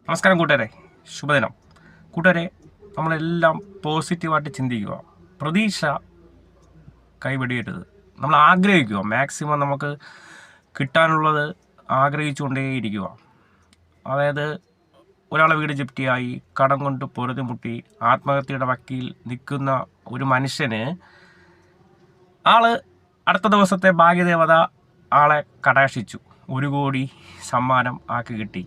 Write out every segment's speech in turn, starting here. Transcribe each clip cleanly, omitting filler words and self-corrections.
നമസ്കാരം കൂട്ടുകാരെ, ശുഭദിനം. കൂട്ടുകാരെ, നമ്മളെല്ലാം പോസിറ്റീവായിട്ട് ചിന്തിക്കുക. പ്രതീക്ഷ കൈവെടിയരുത്. നമ്മൾ ആഗ്രഹിക്കുക, മാക്സിമം നമുക്ക് കിട്ടാനുള്ളത് ആഗ്രഹിച്ചുകൊണ്ടേയിരിക്കുക. അതായത് ഒരാളെ വീട് ജപ്തിയായി, കടം കൊണ്ട് പൊറുതിമുട്ടി ആത്മഹത്യയുടെ വക്കിൽ നിൽക്കുന്ന ഒരു മനുഷ്യന് അടുത്ത ദിവസത്തെ ഭാഗ്യദേവത ആളെ കടാക്ഷിച്ചു, 1 കോടി സമ്മാനം ആക്കി കിട്ടി.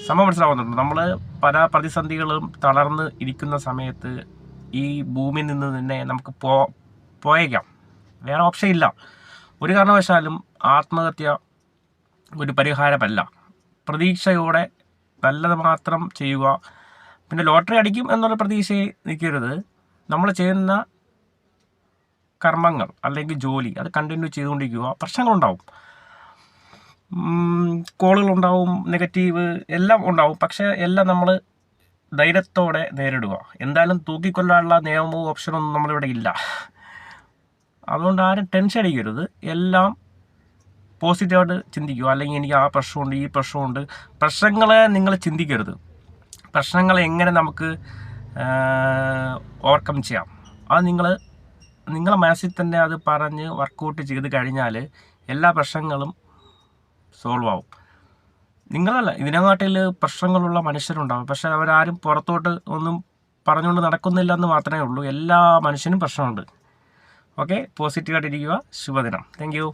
സംഭവം മനസ്സിലാവുന്നുണ്ട്. നമ്മൾ പല പ്രതിസന്ധികളും തളർന്ന് ഇരിക്കുന്ന സമയത്ത് ഈ ഭൂമിയിൽ നിന്ന് തന്നെ നമുക്ക് പോയേക്കാം. വേറെ ഓപ്ഷൻ ഇല്ല. ഒരു കാരണവശാലും ആത്മഹത്യ ഒരു പരിഹാരമല്ല. പ്രതീക്ഷയോടെ നല്ലത് മാത്രം ചെയ്യുക. പിന്നെ ലോട്ടറി അടിക്കും എന്നുള്ള പ്രതീക്ഷയെ നിൽക്കരുത്. നമ്മൾ ചെയ്യുന്ന കർമ്മങ്ങൾ അല്ലെങ്കിൽ ജോലി അത് കണ്ടിന്യൂ ചെയ്തുകൊണ്ടിരിക്കുക. പ്രശ്നങ്ങളുണ്ടാവും, കോളുകളുണ്ടാവും, നെഗറ്റീവ് എല്ലാം ഉണ്ടാവും. പക്ഷേ എല്ലാം നമ്മൾ ധൈര്യത്തോടെ നേരിടുക. എന്തായാലും തൂക്കിക്കൊല്ലാനുള്ള നിയമവും ഓപ്ഷനൊന്നും നമ്മളിവിടെ ഇല്ല. അതുകൊണ്ട് ആരും ടെൻഷൻ അടിക്കരുത്. എല്ലാം പോസിറ്റീവായിട്ട് ചിന്തിക്കുക. അല്ലെങ്കിൽ എനിക്ക് ആ പ്രശ്നമുണ്ട്, ഈ പ്രശ്നമുണ്ട്. പ്രശ്നങ്ങളെ നിങ്ങൾ ചിന്തിക്കരുത്. പ്രശ്നങ്ങളെ എങ്ങനെ നമുക്ക് ഓവർകം ചെയ്യാം, അത് നിങ്ങളെ മനസ്സിൽ തന്നെ അത് പറഞ്ഞ് വർക്കൗട്ട് ചെയ്ത് കഴിഞ്ഞാൽ എല്ലാ പ്രശ്നങ്ങളും സോൾവ് ആവും. നിങ്ങളല്ല, ഇതിനെക്കാട്ടിൽ പ്രശ്നങ്ങളുള്ള മനുഷ്യരുണ്ടാവും. പക്ഷെ അവരാരും പുറത്തോട്ട് ഒന്നും പറഞ്ഞുകൊണ്ട് നടക്കുന്നില്ല എന്ന് മാത്രമേ ഉള്ളൂ. എല്ലാ മനുഷ്യനും പ്രശ്നമുണ്ട്. ഓക്കെ, പോസിറ്റീവായിട്ടിരിക്കുക. ശുഭദിനം. Thank you.